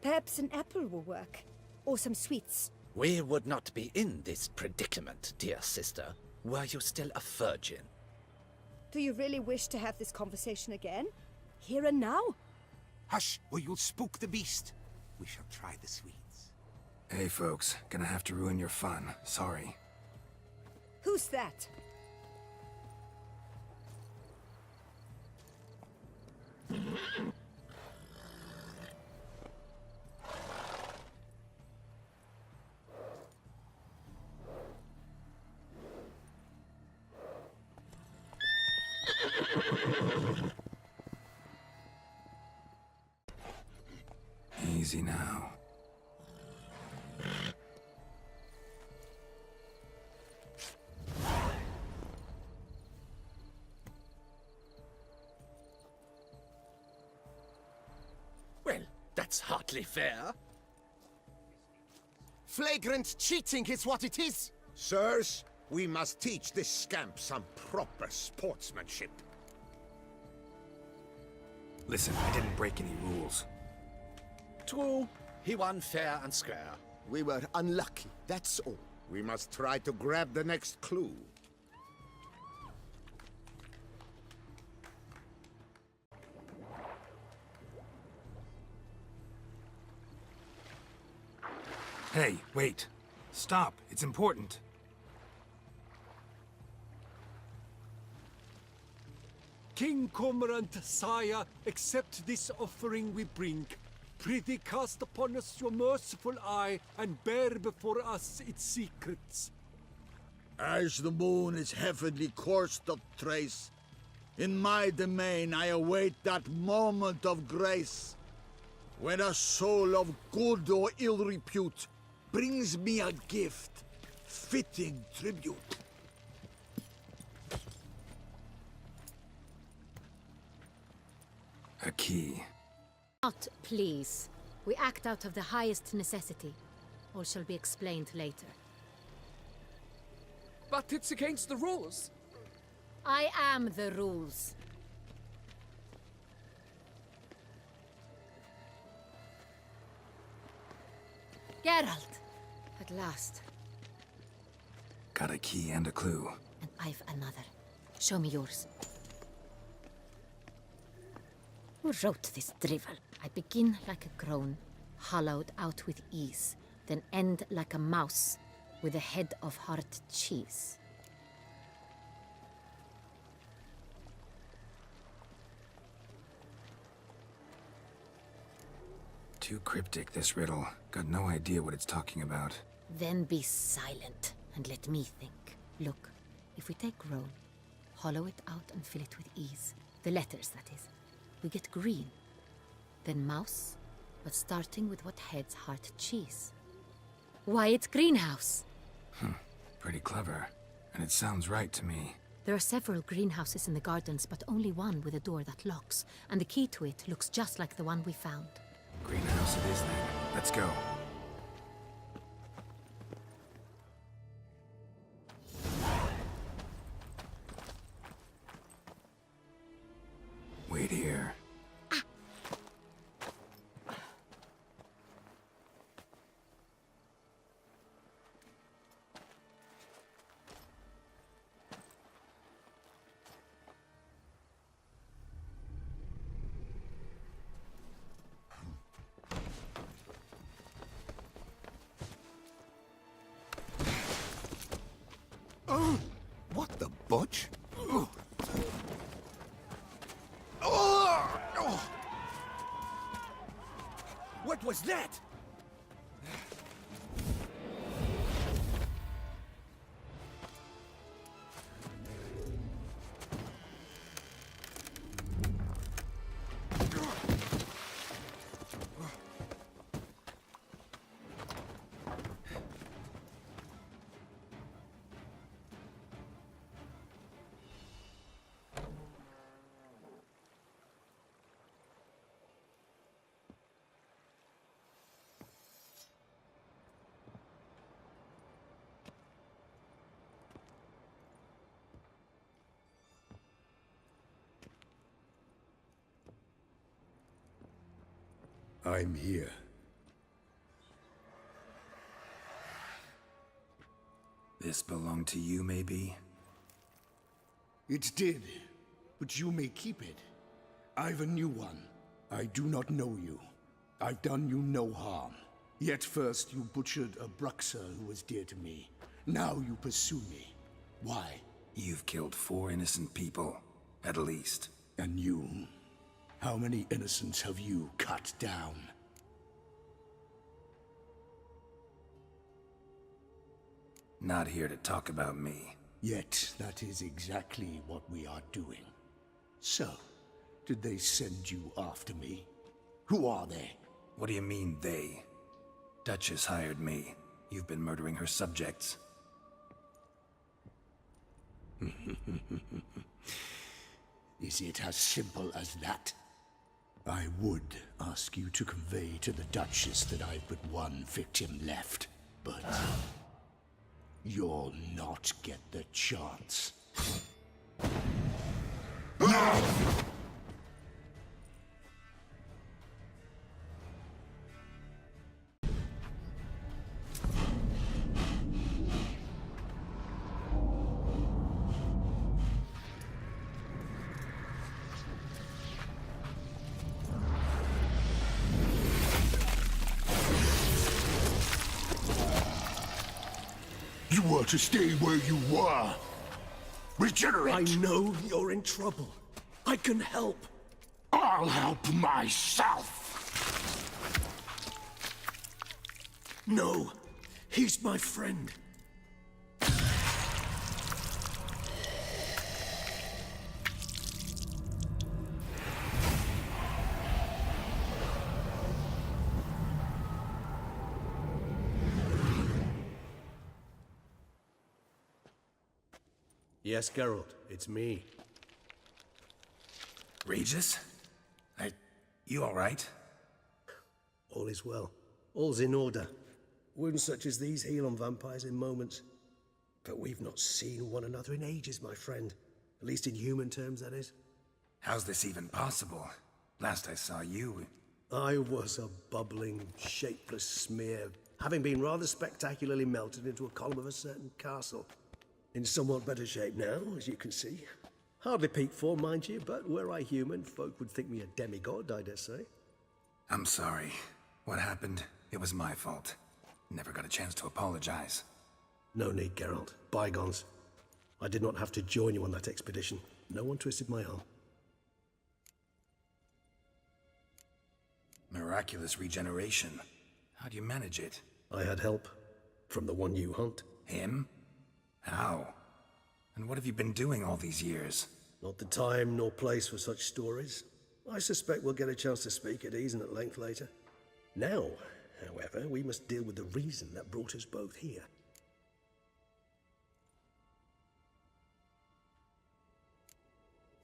Perhaps an apple will work. Or some sweets. We would not be in this predicament, dear sister, were you still a virgin. Do you really wish to have this conversation again? Here and now? Hush, or you'll spook the beast. We shall try the sweets. Hey folks, gonna have to ruin your fun. Sorry. Who's that? Easy now. Well, that's hardly fair. Flagrant cheating is what it is! Sirs, we must teach this scamp some proper sportsmanship. Listen, I didn't break any rules. True, he won fair and square. We were unlucky, that's all. We must try to grab the next clue. Hey, wait. Stop, it's important. King Cormorant, sire, accept this offering we bring. Prithee cast upon us your merciful eye, and bear before us its secrets. As the moon is heavenly coursed of trace, in my domain I await that moment of grace, when a soul of good or ill repute brings me a gift, fitting tribute. A key. Not please. We act out of the highest necessity. All shall be explained later. But it's against the rules. I am the rules. Geralt! At last. Got a key and a clue. And I've another. Show me yours. Who wrote this drivel? I begin like a crone, hollowed out with ease, then end like a mouse, with a head of hard cheese. Too cryptic, this riddle. Got no idea what it's talking about. Then be silent, and let me think. Look, if we take Rome, hollow it out and fill it with ease, the letters, that is, we get green. Then mouse, but starting with what heads heart cheese. Why, it's greenhouse! Pretty clever. And it sounds right to me. There are several greenhouses in the gardens, but only one with a door that locks, and the key to it looks just like the one we found. Greenhouse it is then. Let's go. Wait here. Oh! What the butch? Oh. What was that? I'm here. This belonged to you, maybe? It did, but you may keep it. I've a new one. I do not know you. I've done you no harm. Yet first you butchered a Bruxer who was dear to me. Now you pursue me. Why? You've killed 4 innocent people, at least. And you? How many innocents have you cut down? Not here to talk about me. Yet that is exactly what we are doing. So, did they send you after me? Who are they? What do you mean, they? Duchess hired me. You've been murdering her subjects. Is it as simple as that? I would ask you to convey to the Duchess that I've but one victim left, but you'll not get the chance. You were to stay where you were. Regenerate! I know you're in trouble. I can help. I'll help myself! No, he's my friend. Yes, Geralt, it's me. Regis? You alright? All is well. All's in order. Wounds such as these heal on vampires in moments. But we've not seen one another in ages, my friend. At least in human terms, that is. How's this even possible? Last I saw you... I was a bubbling, shapeless smear, having been rather spectacularly melted into a column of a certain castle. In somewhat better shape now, as you can see. Hardly peak form, mind you, but were I human, folk would think me a demigod, I dare say. I'm sorry. What happened, it was my fault. Never got a chance to apologize. No need, Geralt. Bygones. I did not have to join you on that expedition. No one twisted my arm. Miraculous regeneration. How do you manage it? I had help. From the one you hunt. Him? How? And what have you been doing all these years? Not the time nor place for such stories. I suspect we'll get a chance to speak at ease and at length later. Now, however, we must deal with the reason that brought us both here.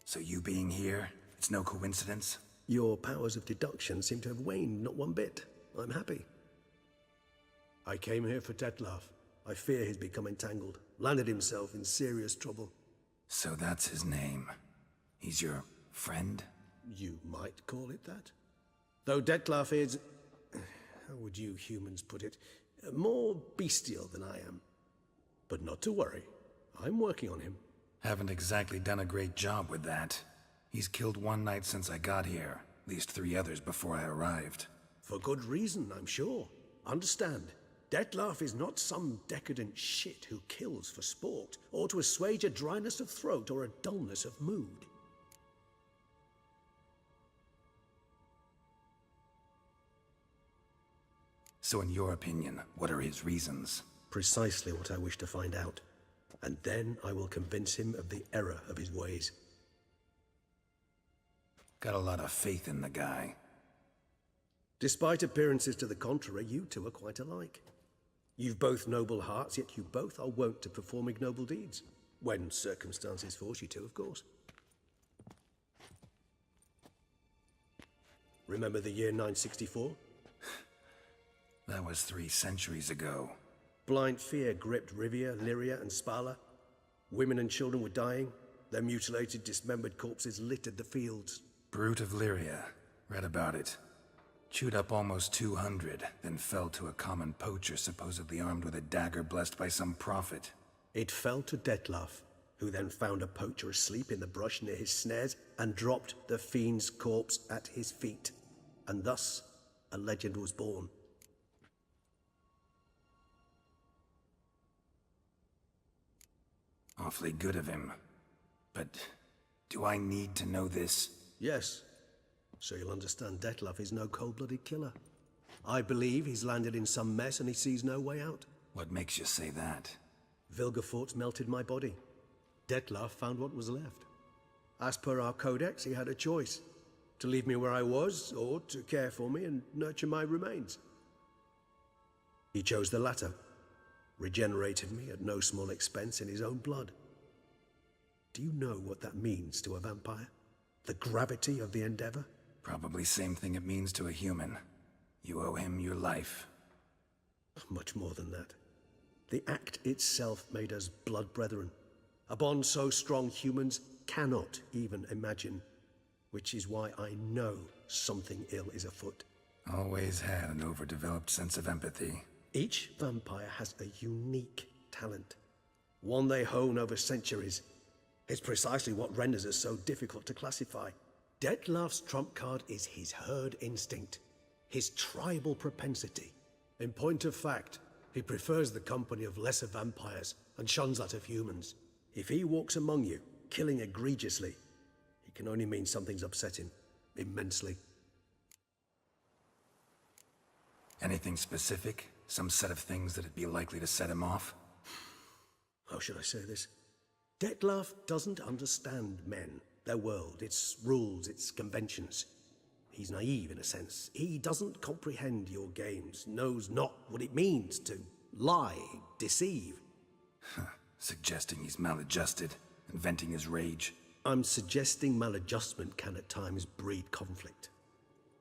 So you being here, it's no coincidence? Your powers of deduction seem to have waned not one bit. I'm happy. I came here for Detlef. I fear he's become entangled, landed himself in serious trouble. So that's his name. He's your friend? You might call it that. Though Detlef is, how would you humans put it, more bestial than I am. But not to worry, I'm working on him. Haven't exactly done a great job with that. He's killed one knight since I got here, at least 3 others before I arrived. For good reason, I'm sure. Understand, Detlef is not some decadent shit who kills for sport, or to assuage a dryness of throat or a dullness of mood. So in your opinion, what are his reasons? Precisely what I wish to find out. And then I will convince him of the error of his ways. Got a lot of faith in the guy. Despite appearances to the contrary, you two are quite alike. You've both noble hearts, yet you both are wont to perform ignoble deeds. When circumstances force you to, of course. Remember the year 964? That was 3 centuries ago. Blind fear gripped Rivia, Lyria, and Spala. Women and children were dying. Their mutilated, dismembered corpses littered the fields. Brute of Lyria. Read about it. Chewed up almost 200, then fell to a common poacher supposedly armed with a dagger blessed by some prophet. It fell to Detlef, who then found a poacher asleep in the brush near his snares and dropped the fiend's corpse at his feet. And thus, a legend was born. Awfully good of him. But do I need to know this? Yes. So you'll understand Detlef is no cold-blooded killer. I believe he's landed in some mess and he sees no way out. What makes you say that? Vilgefortz melted my body. Detlef found what was left. As per our codex, he had a choice. To leave me where I was, or to care for me and nurture my remains. He chose the latter. Regenerated me at no small expense in his own blood. Do you know what that means to a vampire? The gravity of the endeavor? Probably same thing it means to a human. You owe him your life. Much more than that. The act itself made us blood brethren. A bond so strong humans cannot even imagine. Which is why I know something ill is afoot. Always had an overdeveloped sense of empathy. Each vampire has a unique talent. One they hone over centuries. It's precisely what renders us so difficult to classify. Detlef's trump card is his herd instinct. His tribal propensity. In point of fact, he prefers the company of lesser vampires and shuns that of humans. If he walks among you, killing egregiously, it can only mean something's upset him, immensely. Anything specific? Some set of things that'd be likely to set him off? How should I say this? Detlef doesn't understand men, their world, its rules, its conventions. He's naive in a sense. He doesn't comprehend your games, knows not what it means to lie, deceive. Suggesting he's maladjusted and venting his rage. I'm suggesting maladjustment can at times breed conflict.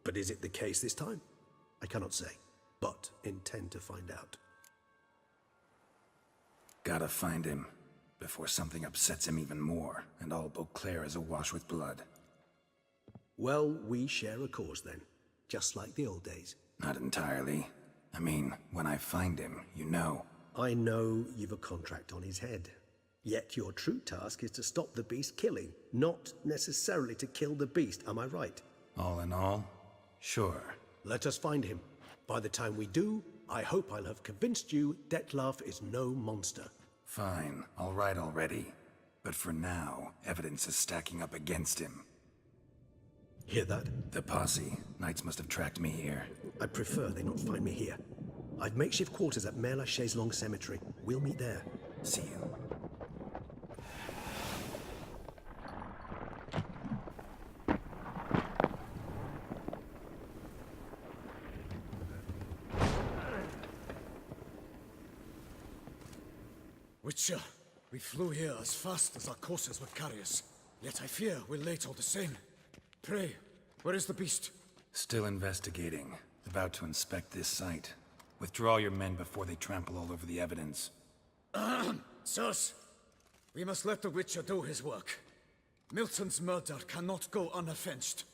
But is it the case this time? I cannot say, but intend to find out. Gotta find him before something upsets him even more and all Beauclair is awash with blood. Well, we share a cause then, just like the old days. Not entirely. I mean, when I find him, you know. I know you've a contract on his head. Yet your true task is to stop the beast killing, not necessarily to kill the beast, am I right? All in all, sure. Let us find him. By the time we do, I hope I'll have convinced you Detlef is no monster. Fine, all right already. But for now, evidence is stacking up against him. Hear that? The posse. Knights must have tracked me here. I'd prefer they not find me here. I've makeshift quarters at Mère Lachaise Long Cemetery. We'll meet there. See you. Witcher, we flew here as fast as our courses would carry us. Yet I fear we're late all the same. Pray, where is the beast? Still investigating. About to inspect this site. Withdraw your men before they trample all over the evidence. Sirs, we must let the Witcher do his work. Milton's murder cannot go unavenged.